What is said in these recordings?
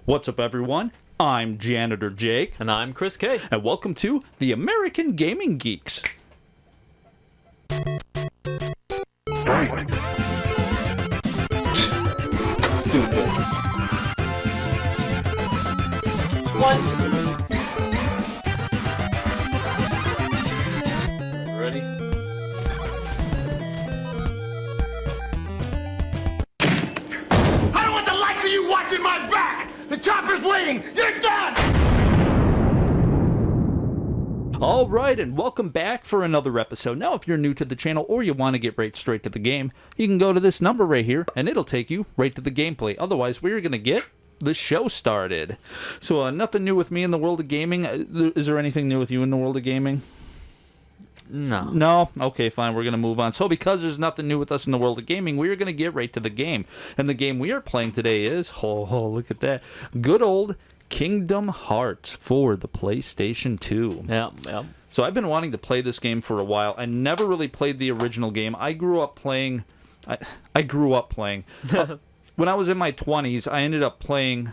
What's up, everyone? I'm Janitor Jake. And I'm Chris K. And welcome to the American Gaming Geeks. Stupid. What? Ready? I don't want the likes of you watching my back! The chopper's waiting! You're done! All right, and welcome back for another episode. Now, if you're new to the channel or you want to get right straight to the game, you can go to this number right here, and it'll take you right to the gameplay. Otherwise, we're going to get the show started. So, nothing new with me in the world of gaming. Is there anything new with you in the world of gaming? No. No? Okay, fine. We're going to move on. So because there's nothing new with us in the world of gaming, we're going to get right to the game. And the game we are playing today is, look at that, good old Kingdom Hearts for the PlayStation 2. Yeah. So I've been wanting to play this game for a while. I never really played the original game. I grew up playing... When I was in my 20s, I ended up playing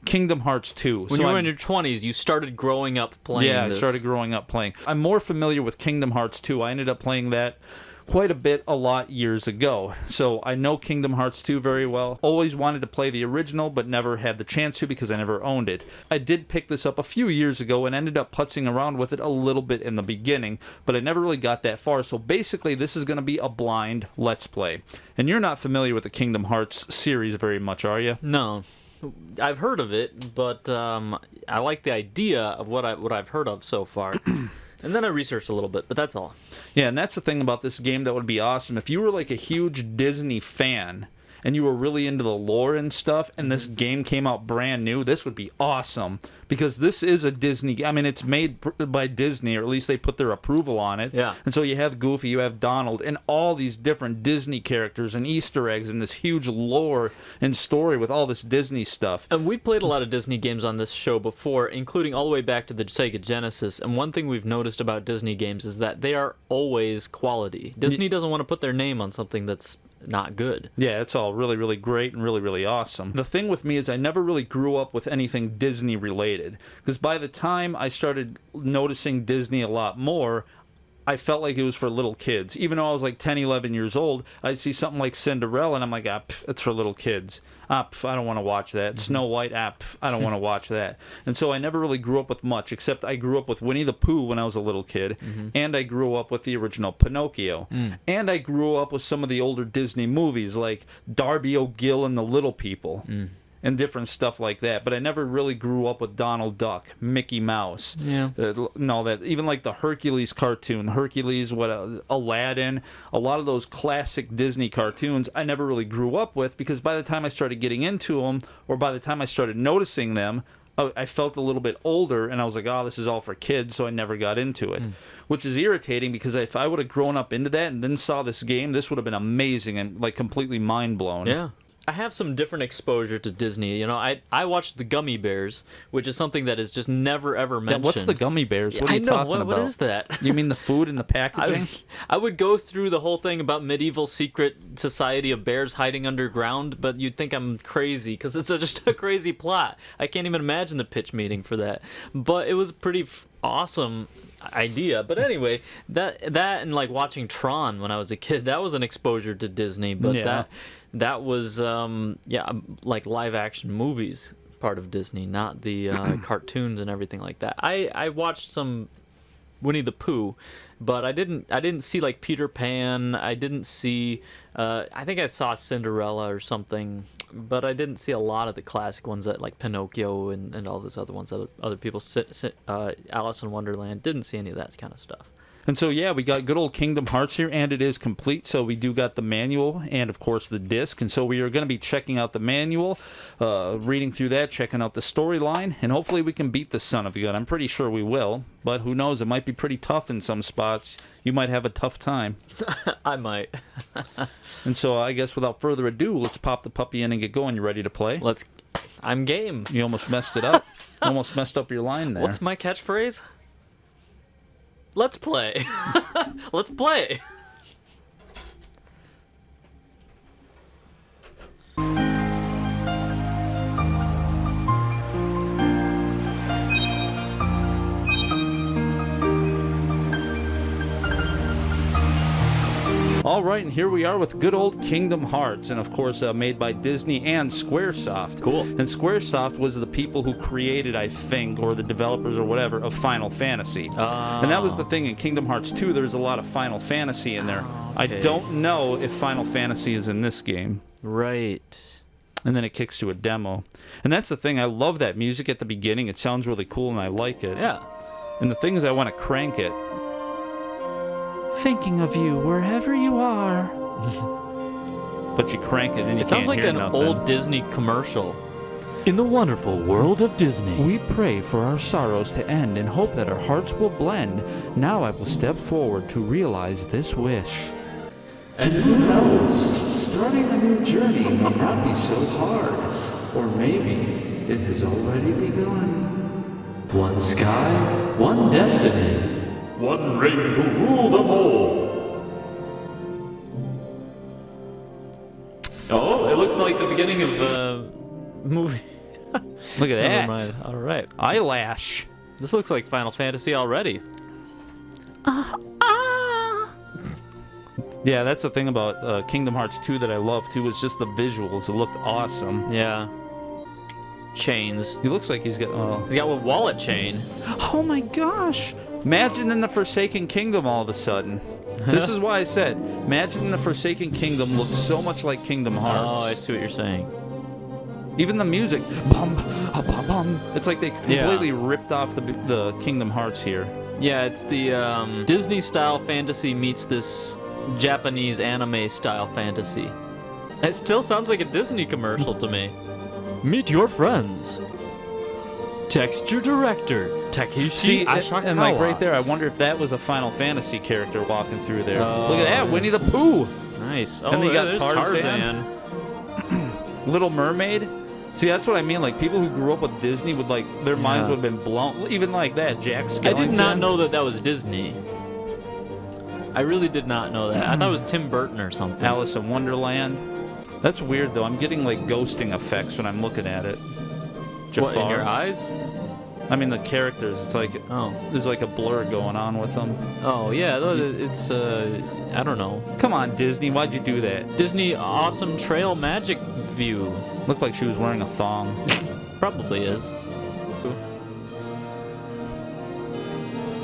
Kingdom Hearts 2. When you were in your 20s, you started growing up playing Yeah, this. I started growing up playing. I'm more familiar with Kingdom Hearts 2. I ended up playing that quite a lot years ago. So I know Kingdom Hearts 2 very well. Always wanted to play the original, but never had the chance to because I never owned it. I did pick this up a few years ago and ended up putzing around with it a little bit in the beginning, but I never really got that far. So basically, this is going to be a blind Let's Play. And you're not familiar with the Kingdom Hearts series very much, are you? No. I've heard of it, but I like the idea of what I've heard of so far. And then I researched a little bit, but that's all. Yeah, and that's the thing about this game that would be awesome. If you were like a huge Disney fan and you were really into the lore and stuff, and this game came out brand new, this would be awesome. Because this is a Disney... I mean, it's made by Disney, or at least they put their approval on it. Yeah. And so you have Goofy, you have Donald, and all these different Disney characters and Easter eggs and this huge lore and story with all this Disney stuff. And we played a lot of Disney games on this show before, including all the way back to the Sega Genesis. And one thing we've noticed about Disney games is that they are always quality. Disney doesn't want to put their name on something that's not good. Yeah, it's all really, really great and really, really awesome. The thing with me is I never really grew up with anything Disney related, because by the time I started noticing Disney a lot more, I felt like it was for little kids. Even though I was like 10, 11 years old, I'd see something like Cinderella, and I'm like, it's for little kids. I don't want to watch that. Snow White, I don't want to watch that. And so I never really grew up with much, except I grew up with Winnie the Pooh when I was a little kid, and I grew up with the original Pinocchio. And I grew up with some of the older Disney movies, like Darby O'Gill and the Little People. And different stuff like that, but I never really grew up with Donald Duck, Mickey Mouse, and all that. Even like the Hercules cartoon, Aladdin, a lot of those classic Disney cartoons, I never really grew up with because by the time I started getting into them, or by the time I started noticing them, I felt a little bit older, and I was like, oh, this is all for kids, so I never got into it. Which is irritating, because if I would have grown up into that and then saw this game, this would have been amazing and like completely mind-blown. Yeah. I have some different exposure to Disney. You know, I watched the Gummy Bears, which is something that is just never, ever mentioned. Yeah, what's the Gummy Bears? What are you talking about? What is that? You mean the food and the packaging? I would go through the whole thing about medieval secret society of bears hiding underground, but you'd think I'm crazy because it's just a crazy plot. I can't even imagine the pitch meeting for that. But it was a pretty awesome idea. But anyway, that and like watching Tron when I was a kid, that was an exposure to Disney. But that was like live action movies part of Disney, not the cartoons and everything like that. I watched some Winnie the Pooh, but I didn't see like Peter Pan. I didn't see I think I saw Cinderella or something, but I didn't see a lot of the classic ones that like Pinocchio and all those other ones that other people Alice in Wonderland. Didn't see any of that kind of stuff. And so, yeah, we got good old Kingdom Hearts here, and it is complete. So we do got the manual and, of course, the disc. And so we are going to be checking out the manual, reading through that, checking out the storyline, and hopefully we can beat the son of a gun. I'm pretty sure we will, but who knows? It might be pretty tough in some spots. You might have a tough time. I might. And so I guess without further ado, let's pop the puppy in and get going. You ready to play? I'm game. You almost messed it up. Almost messed up your line there. What's my catchphrase? Let's play. Let's play. All right, and here we are with good old Kingdom Hearts, and of course made by Disney and Squaresoft. Cool. And Squaresoft was the people who created, I think, or the developers or whatever, of Final Fantasy. And that was the thing in Kingdom Hearts 2, there's a lot of Final Fantasy in there. I Okay. don't know if Final Fantasy is in this game. Right. And then it kicks to a demo. And that's the thing, I love that music at the beginning. It sounds really cool and I like it. Yeah. And the thing is, I want to crank it. Thinking of you wherever you are. But you crank it and you It sounds can't like hear an nothing. old Disney commercial. In the wonderful world of Disney. We pray for our sorrows to end and hope that our hearts will blend. Now I will step forward to realize this wish. And who knows, starting a new journey may not be so hard. Or maybe it has already begun. One sky, one destiny. One ring to rule them all. Oh, it looked like the beginning of a movie. Look at Never that. mind. All right. Eyelash. This looks like Final Fantasy already. Yeah, that's the thing about Kingdom Hearts 2 that I love too, is just the visuals. It looked awesome. Yeah. Chains. He looks like he's got... He's got a wallet chain. Oh my gosh! Imagine in the Forsaken Kingdom all of a sudden. This is why I said, imagine in the Forsaken Kingdom looks so much like Kingdom Hearts. Oh, I see what you're saying. Even the music, bum, bum, bum. It's like they completely ripped off the Kingdom Hearts here. Yeah, it's the Disney style fantasy meets this Japanese anime style fantasy. It still sounds like a Disney commercial to me. Meet your friends. Texture director Takeshi See, Ashikawa. and like right there, I wonder if that was a Final Fantasy character walking through there. Oh. Look at that, Winnie the Pooh, Nice. Oh, And they got there's Tarzan. Little Mermaid. See, that's what I mean. Like people who grew up with Disney would like their minds would have been blown. Even like that, Jack I Skellington. did not know that was Disney. I really did not know that. I thought it was Tim Burton or something. Alice in Wonderland. That's weird though. I'm getting like ghosting effects when I'm looking at it. What, in Jafar. your eyes? I mean the characters. It's like there's like a blur going on with them. Oh, yeah. It's, I don't know. Come on, Disney. Why'd you do that? Disney Awesome Trail Magic View. Looked like she was wearing a thong. Probably is.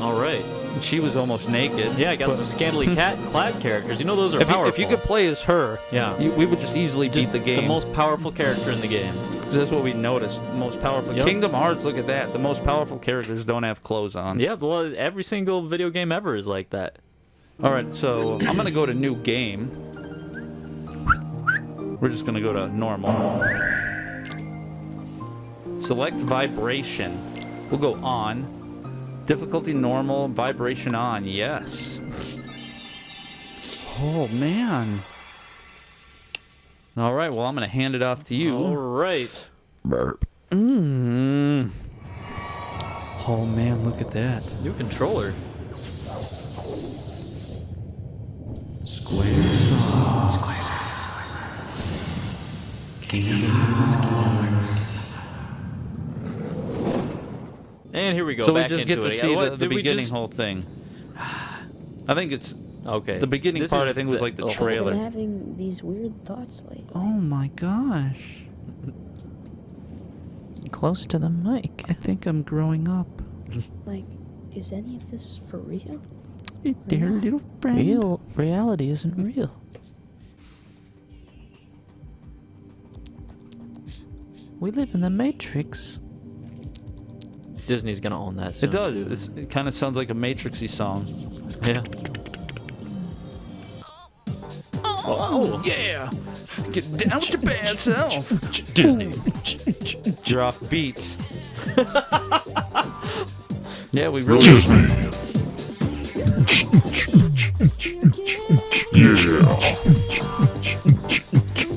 All right. She was almost naked. Yeah, I got some scantily clad characters. You know those are If powerful. you could play as her, Yeah. we would just easily beat the game. The most powerful character in the game. That's what we noticed. The most powerful. Yep. Kingdom Hearts, look at that. The most powerful characters don't have clothes on. Yeah, well, every single video game ever is like that. All right, so I'm going to go to new game. We're just going to go to normal. Select vibration. We'll go on. Difficulty normal, vibration on. Yes. Oh, man. All right, well, I'm going to hand it off to you. All right. Mm. Oh, man, look at that. New controller. Squaresoft. Kingdom Hearts. And here we go. So we back just get into to it. see What, the did we beginning just- whole thing. I think it's Okay. the beginning This part. I is think was like the oh, I've trailer. been having these weird thoughts lately. Oh my gosh! Close to the mic. I think I'm growing up. Like, is any of this for real? Dear little friend. Reality isn't real. We live in the Matrix. Disney's gonna own that soon. It does. too. It kind of sounds like a Matrixy song. Yeah. Oh yeah! Get down with your bad self. Disney. You're off beat. Yeah, we really. Disney. Yeah.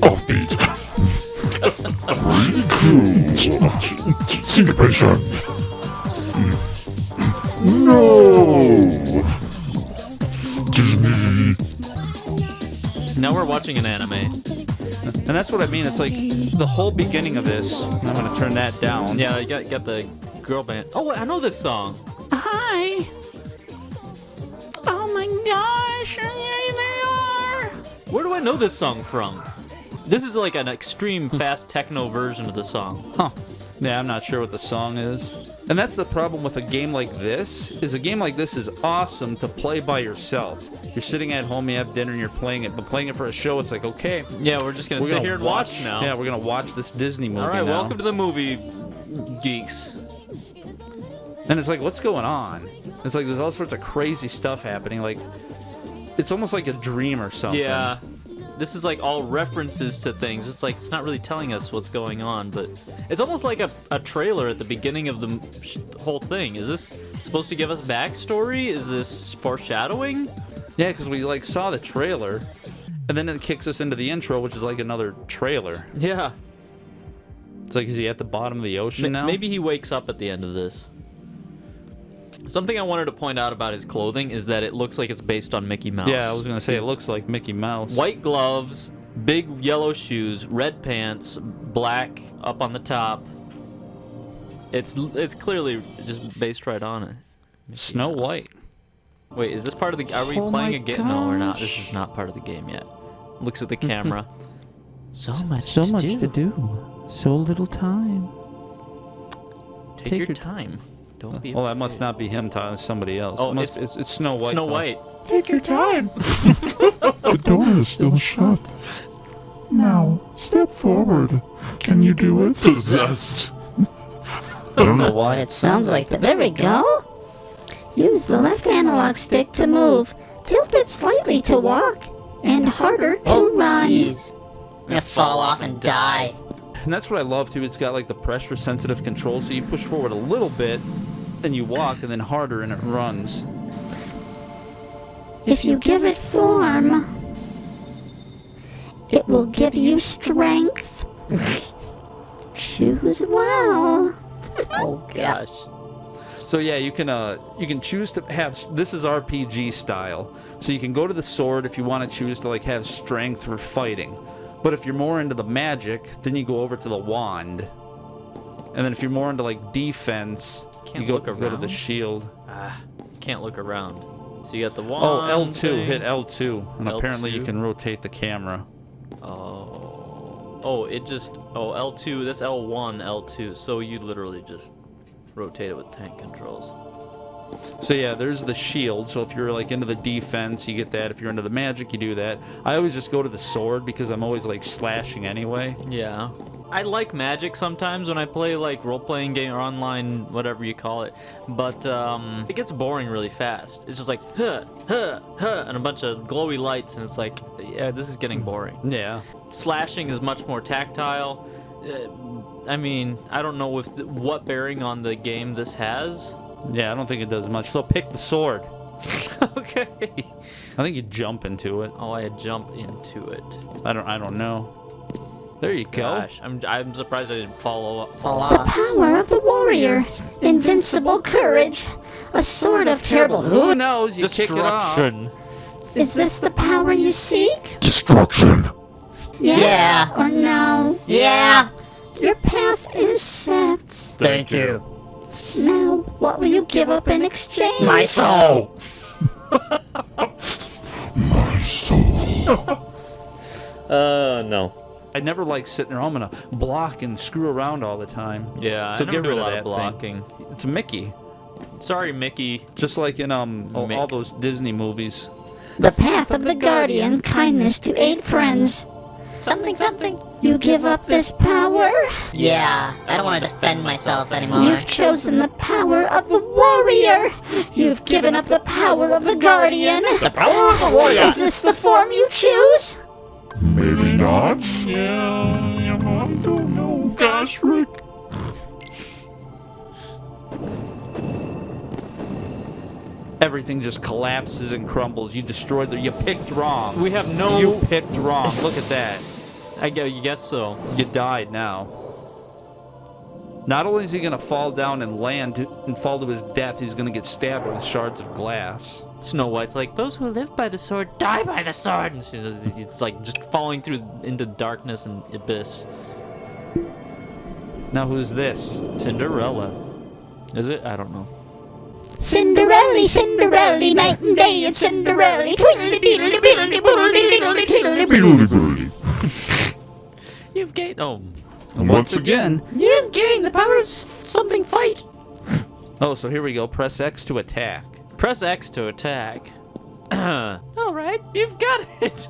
Offbeat. Pretty cool. Syncopation. No. Disney. Now we're watching an anime. And that's what I mean. It's like the whole beginning of this. I'm gonna turn that down. Yeah, you got the girl band. Oh, wait, I know this song. Hi. Oh my gosh! There they are. Where do I know this song from? This is like an extreme fast techno version of the song. Huh. Yeah, I'm not sure what the song is. And that's the problem with a game like this, is a game like this is awesome to play by yourself. You're sitting at home, you have dinner, and you're playing it. But playing it for a show, it's like, okay. Yeah, we're just going to sit here and watch now. Yeah, we're going to watch this Disney movie All right, now. welcome to the movie, Geeks. And it's like, what's going on? It's like there's all sorts of crazy stuff happening. Like, it's almost like a dream or something. Yeah. This is like all references to things. It's like, it's not really telling us what's going on, but it's almost like a trailer at the beginning of the whole thing. Is this supposed to give us backstory? Is this foreshadowing? Yeah, because we like saw the trailer, and then it kicks us into the intro, which is like another trailer. Yeah. It's like, is he at the bottom of the ocean now? Maybe he wakes up at the end of this. Something I wanted to point out about his clothing is that it looks like it's based on Mickey Mouse. Yeah, I was going to say, it looks like Mickey Mouse. White gloves, big yellow shoes, red pants, black up on the top. It's clearly just based right on it. Mickey Snow Mouse. White. Wait, is this part of the... Are we Oh playing my a game? No, we're not. This gosh. is not part of the game yet. Looks at the camera. So much to do. So little time. Take your time. Don't be Well, that must not be him, Tyler. It's somebody else. Oh, it's Snow White. Snow Tyler. White. Take your time. The door is still shut. Now, step forward. Can you do it? Possessed. I don't know why. It sounds like that. There we go. Use the left analog stick to move. Tilt it slightly to walk. And harder to run. Jeez. I'm gonna fall off and die. And that's what I love, too. It's got, like, the pressure-sensitive control, so you push forward a little bit, and you walk, and then harder, and it runs. If you give it form, it will give you strength. Choose well. Oh gosh. So yeah, you can choose to have, this is RPG style. So you can go to the sword if you want to choose to like have strength for fighting. But if you're more into the magic, then you go over to the wand. And then if you're more into like defense, Can't you go look to the around? shield. You can't look around. So you got the Oh, wand. L2, thing. hit L2. And apparently you L2. can rotate the camera. Oh, it just... Oh, L2, that's L1, L2. So you literally just rotate it with tank controls. So yeah, there's the shield. So if you're like into the defense, you get that. If you're into the magic, you do that. I always just go to the sword because I'm always like slashing anyway. Yeah. I like magic sometimes when I play like role-playing game or online, whatever you call it. But it gets boring really fast. It's just like, huh, huh, huh, and a bunch of glowy lights, and it's like, yeah, this is getting boring. Yeah. Slashing is much more tactile. I mean, I don't know what bearing on the game this has. Yeah, I don't think it does much. So pick the sword. Okay. I think you jump into it. Oh, I jump into it. I don't know. There you go. Gosh, I'm surprised I didn't follow up. Fall The off. power of the warrior. Invincible courage. A sword of terrible... Who knows? You kick it off. Destruction. Is this the power you seek? Destruction. Yes Yeah. or no? Yeah. Your path is set. Thank you. Now, what will you give up in exchange? My soul. My soul. No. I never like sitting there. I'm gonna block and screw around all the time. Yeah, So I never get do rid a of lot that of blocking. thing. It's Mickey, Sorry, Mickey. just like in all Mick. those Disney movies. The path of the guardian, kindness to aid friends. Something, something. You give up this power? Yeah. I don't want to defend myself anymore. You've chosen the power of the warrior. You've given up the power of the guardian. The power of the warrior. Is this the form you choose? Maybe not. Yeah, I don't know. Gosh, Rick. Everything just collapses and crumbles. You destroyed the. You picked wrong. We have no. You picked wrong. Look at that. I guess so. You died now. Not only is he gonna fall down and land and fall to his death, he's gonna get stabbed with shards of glass. Snow White's like, those who live by the sword die by the sword. And it's like just falling through into darkness and abyss. Now who's this? Cinderella. Is it? I don't know. Cinderella, Cinderella, night and day, it's Cinderella, twiddly diddly biddly boodly diddly tiddly. Biddly-biddly. You've gained. Oh, Once again. You've gained the power of something fight. Oh, so here we go. Press X to attack. press X to attack. All right, you've got it.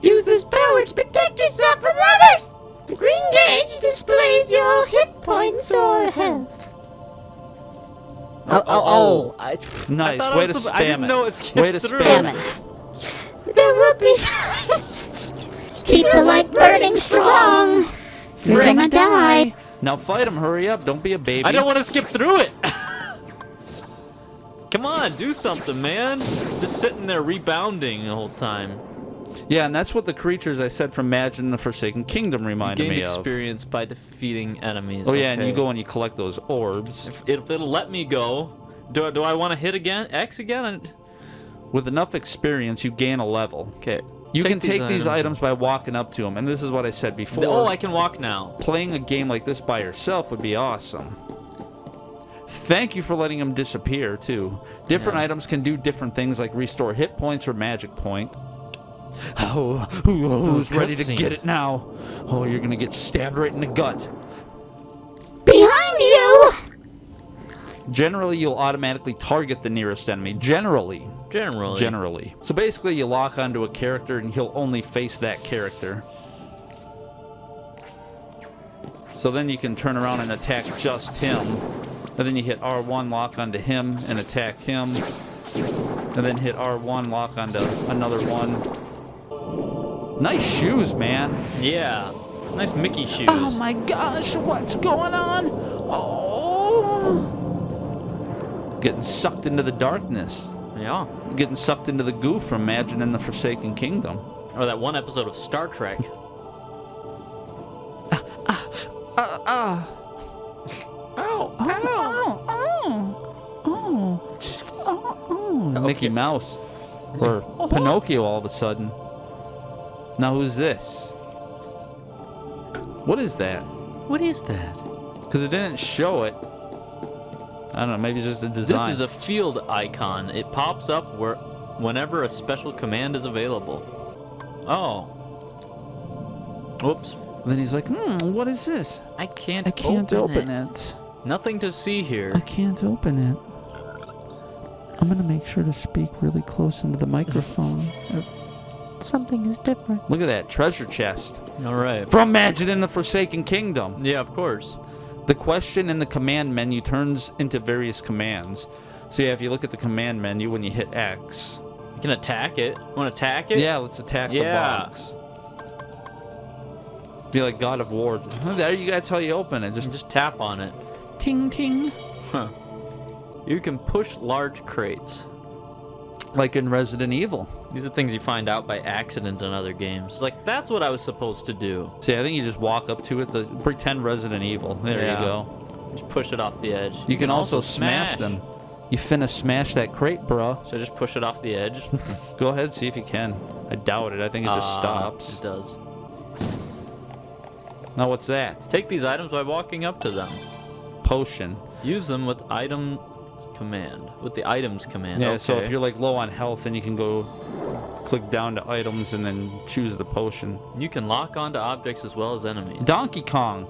Use this power to protect yourself from others. The green gauge displays your hit points or health. Nice. thought Way to I didn't spam know it. it skipped Way to through. spam it. There will be times. Keep the light burning strong. You're gonna die. Now fight him. Hurry up. Don't be a baby. I don't want to skip through it. Come on, do something, man. Just sitting there rebounding the whole time. Yeah, and that's what the creatures I said from Imagine the Forsaken Kingdom reminded Gained me of. experience by defeating enemies. Oh yeah, and Okay. you go and you collect those orbs. If it'll let me go, do I want to hit again? X again? With enough experience, you gain a level. Okay. You can take these items by walking up to them, and this is what I said before. Oh, I can walk now. Playing a game like this by yourself would be awesome. Thank you for letting them disappear, too. Different items can do different things like restore hit points or magic point. Oh, who's ready to cutscene. get it now? Oh, you're gonna get stabbed right in the gut. Behind you. Generally, you'll automatically target the nearest enemy. Generally. So basically, you lock onto a character and he'll only face that character. So then you can turn around and attack just him. And then you hit R1, lock onto him, and attack him. And then hit R1, lock onto another one. Nice shoes, man. Yeah. Nice Mickey shoes. Oh my gosh, what's going on? Oh. Getting sucked into the darkness. Yeah. Getting sucked into the goo from Imagine in the Forsaken Kingdom. Or that one episode of Star Trek. Mickey Mouse. Or Pinocchio all of a sudden. Now who's this? What is that? What is that? Because it didn't show it. I don't know, maybe it's just a design. This is a field icon. It pops up whenever a special command is available. Oh. Whoops. And then he's like, what is this? I can't open it. Nothing to see here. I can't open it. I'm gonna make sure to speak really close into the microphone. Something is different. Look at that treasure chest All right. from Imagine in the Forsaken Kingdom. Yeah, of course. The question in the command menu turns into various commands. So yeah, if you look at the command menu when you hit X. You can attack it. Want to attack it? Yeah, let's attack the Yeah. box. Be like God of War. There you gotta tell you open it. Just tap on it. Ting ting. Huh. You can push large crates. Like in Resident Evil. These are things you find out by accident in other games. It's like, that's what I was supposed to do. See, I think you just walk up to it, pretend Resident Evil. There Yeah. you go. Just push it off the edge. You can also smash them. You finna smash that crate, bruh. So just push it off the edge. Go ahead, see if you can. I doubt it. I think it just stops. It does. Now what's that? Take these items by walking up to them. Potion. Use them with item command. With the items command. Yeah, okay. so if you're like low on health, then you can go click down to items and then choose the potion. You can lock onto objects as well as enemies. Donkey Kong.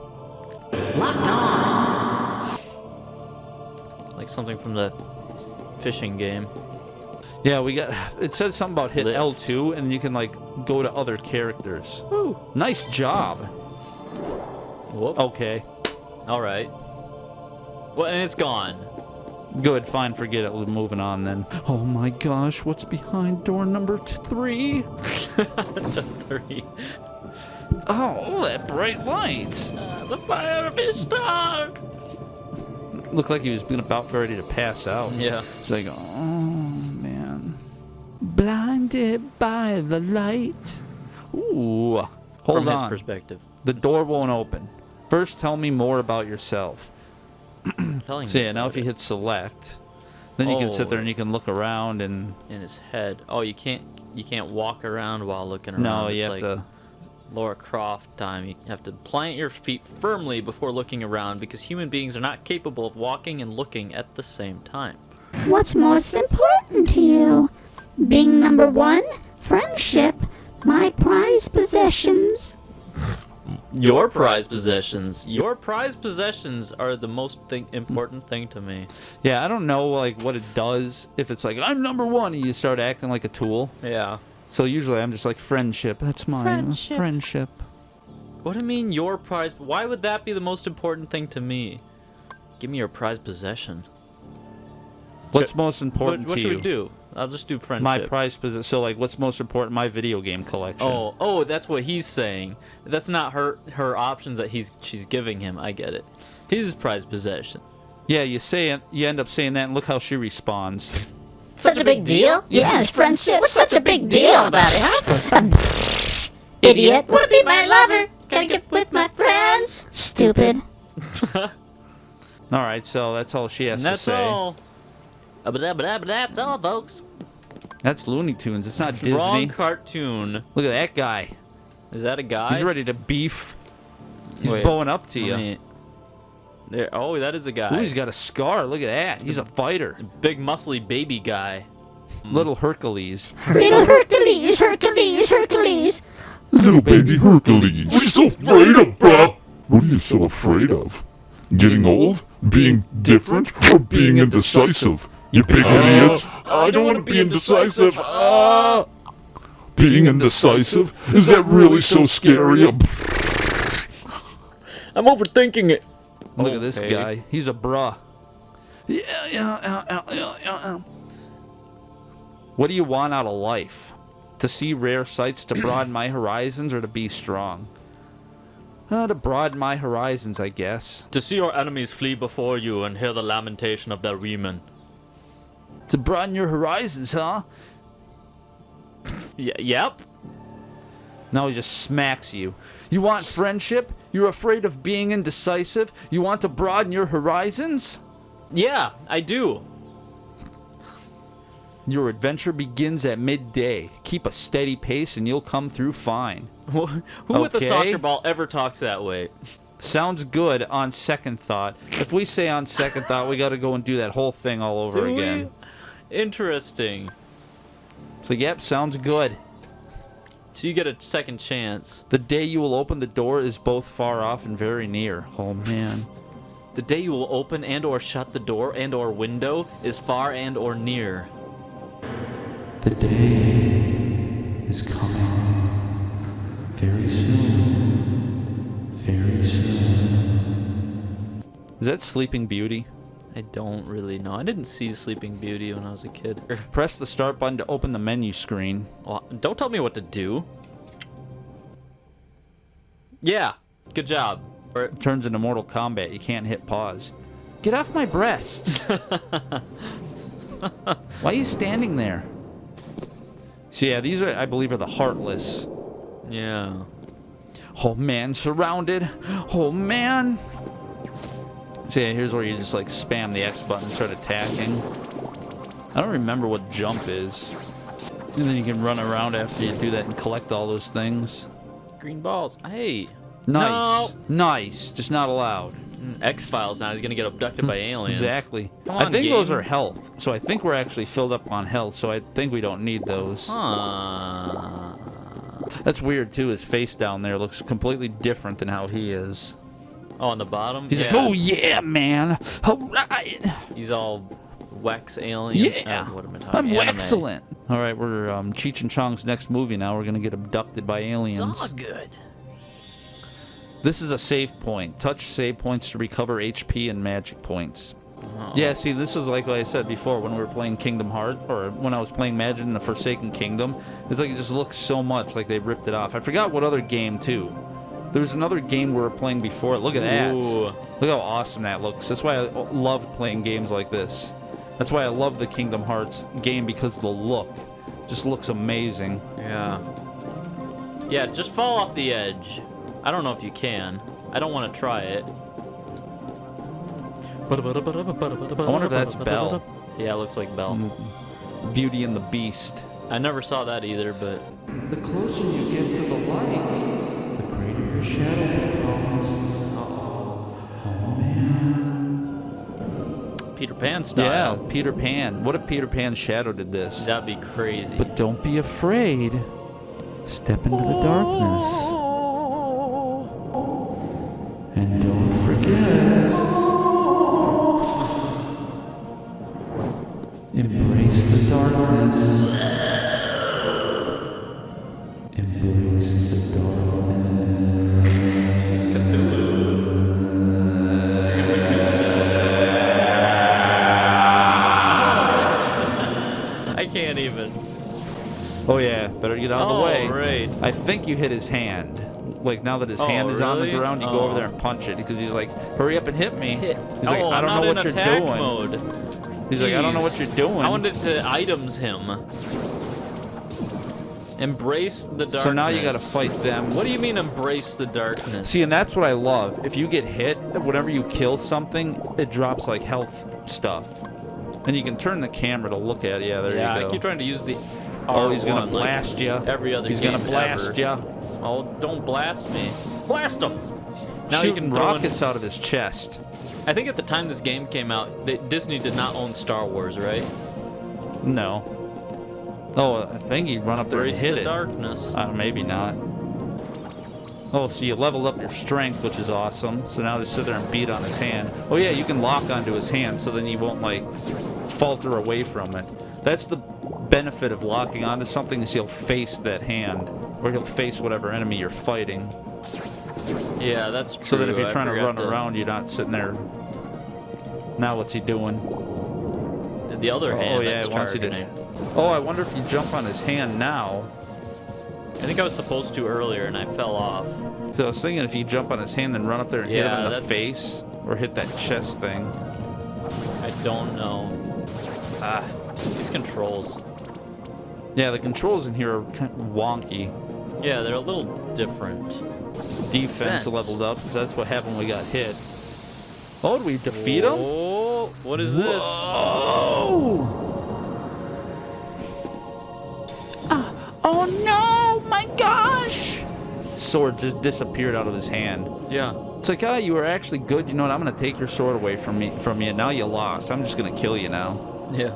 Like something from the fishing game. Yeah, we got. It says something about hit Lift. L2 and you can like go to other characters. Ooh, nice job. Whoop. Okay, All right. Well, and it's gone. good, fine, forget it. We're moving on then. Oh my gosh, what's behind door number 3? To 3. Oh, that bright light. The fire of his star. Looked like he was about ready to pass out. Yeah. It's like, oh man, blinded by the light. Ooh, hold From his on. perspective. The door won't open. First, tell me more about yourself. Telling So me yeah, now about if you it. hit select, then you can sit there and you can look around and In his head. Oh, you can't walk around while looking around. no, you It's have like, to Laura Croft time. You have to plant your feet firmly before looking around because human beings are not capable of walking and looking at the same time. What's most important to you? Being number one? Friendship? My prized possessions? Your prized possessions. Your prized possessions are the most important thing to me. Yeah, I don't know like what it does. If it's like, I'm number one, and you start acting like a tool. Yeah. So usually I'm just like, friendship. That's mine. Friendship. What do you mean your prized... Why would that be the most important thing to me? Give me your prized possession. What's most important What to should you? we do? I'll just do friendship. My prized possession. So like, what's most important? My video game collection. Oh, that's what he's saying. That's not her options that she's giving him. I get it. His prized possession. Yeah, you say it. You end up saying that, and look how she responds. Such a big deal? Yes, friendship. What's such a big deal about it, huh? Idiot. Wanna be my lover? Gotta get with my friends. Stupid. All right, so that's all she has And to that's say. all. That's all, folks. That's Looney Tunes. It's not Disney. Wrong cartoon. Look at that guy. Is that a guy? He's ready to beef. He's Wait, bowing up to you. let me- There. Oh, that is a guy. Ooh, he's got a scar. Look at that. He's a fighter. Big muscly baby guy. Little Hercules. Little Hercules, Hercules, Hercules. Little baby Hercules. What are you so afraid of, bruh? What are you so afraid of? Getting old? Being different? Or being indecisive? You big idiot. I don't want to be indecisive. Being indecisive? Is that really so scary? I'm overthinking it. Look at this Okay. guy. He's a bruh. Yeah. What do you want out of life? To see rare sights, to broaden my horizons, or to be strong? To broaden my horizons, I guess. To see your enemies flee before you and hear the lamentation of their women. To broaden your horizons, huh? Yep. Now he just smacks you. You want friendship? You're afraid of being indecisive? You want to broaden your horizons? Yeah, I do. Your adventure begins at midday. Keep a steady pace and you'll come through fine. Who with a Okay. soccer ball ever talks that way? Sounds good on second thought. If we say on second thought, we gotta go and do that whole thing all over Do again. we? Interesting. So yep, sounds good. So you get a second chance. The day you will open the door is both far off and very near. Oh man. The day you will open and or shut the door and or window is far and or near. The day is coming. Very soon. Very soon. Is that Sleeping Beauty? I don't really know. I didn't see Sleeping Beauty when I was a kid. Press the start button to open the menu screen. Well, don't tell me what to do. Yeah, good job. Or, Turns into Mortal Kombat. You can't hit pause. Get off my breasts. Why are you standing there? So yeah, these are, I believe, are the Heartless. yeah. Oh man, surrounded. Oh man. So yeah, here's where you just like spam the X button and start attacking. I don't remember what jump is. And then you can run around after you do that and collect all those things. Green balls. Hey. Nice. No. Nice. Just not allowed. X-Files now. He's gonna get abducted by aliens. Exactly. Come I on, think those game. are health. So I think we're actually filled up on health. So I think we don't need those. Huh. That's weird too. His face down there looks completely different than how he is. Oh, on the bottom? He's like, oh yeah, man. All right. He's all Wex alien. Yeah. What am I talking? I'm Anime. excellent. All right, we're Cheech and Chong's next movie now. We're gonna get abducted by aliens. It's all good. This is a save point. Touch save points to recover HP and magic points. Yeah, see, this is like what I said before when we were playing Kingdom Hearts, or when I was playing Magic in the Forsaken Kingdom. It's like it just looks so much like they ripped it off. I forgot what other game, too. There was another game we were playing before. Look at that. Ooh. Look how awesome that looks. That's why I love playing games like this. That's why I love the Kingdom Hearts game, because the look just looks amazing. Yeah. Yeah, just fall off the edge. I don't know if you can. I don't want to try it. I wonder if that's Belle. Yeah, it looks like Belle. Beauty and the Beast. I never saw that either, but The closer you get to the light, shadow becomes. Peter Pan style. Yeah, Peter Pan. What if Peter Pan's shadow did this? That'd be crazy. But don't be afraid. Step into the darkness. And don't forget. Embrace the darkness. Embrace the darkness. He's Cthulhu. I can't even. Oh yeah, better get out of the way. Right. I think you hit his hand. Like now that his hand is on the really? ground, you go over there and punch it because he's like, "Hurry up and hit me." He's like, Oh, "I don't I'm know not what in you're attack doing." Mode. He's like, "I don't know what Jeez. you're doing." I wanted to items him. Embrace the darkness. So now you gotta fight them. What do you mean embrace the darkness? See, and that's what I love. If you get hit, whenever you kill something, it drops like health stuff. And you can turn the camera to look at it. Yeah, there you go. I keep trying to use the Oh, he's gonna R1 blast like you. every other He's game gonna blast ever. you. Oh, don't blast me. Blast him! Now you Shooting can throw in- rockets out of his chest. I think at the time this game came out, Disney did not own Star Wars, right? No. Oh, I think he'd run up there and Embrace hit the it. darkness. Maybe not. Oh, so you leveled up your strength, which is awesome. So now just sit there and beat on his hand. Oh yeah, you can lock onto his hand, so then you won't like falter away from it. That's the benefit of locking onto something, is he'll face that hand, or he'll face whatever enemy you're fighting. Yeah, that's true. So that if you're I trying to forgot run around, you're not sitting there. Now what's he doing? The other hand, Oh yeah, that's it wants you to. targeting. Oh, I wonder if you jump on his hand now. I think I was supposed to earlier and I fell off. So I was thinking if you jump on his hand and run up there and hit him Yeah, in the that's- face, or hit that chest thing. I don't know. These controls. Yeah, the controls in here are kind of wonky. Yeah, they're a little different. Defense Defense. leveled up, so that's what happened when we got hit. Oh, did we defeat him? Oh, what is this? Oh! Oh no, my gosh! Sword just disappeared out of his hand. Yeah. It's like, you were actually good. You know what? I'm gonna take your sword away from you, and now you lost. I'm just gonna kill you now. Yeah.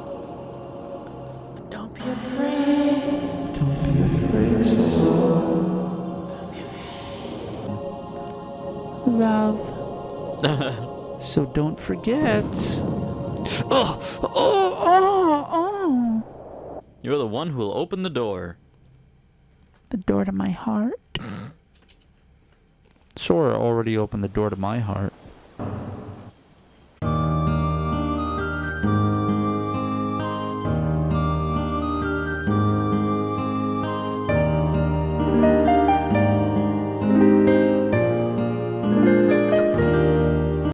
Don't be afraid. Don't be afraid, Love. So don't forget. Oh. You're the one who will open the door. The door to my heart. Sora already opened the door to my heart.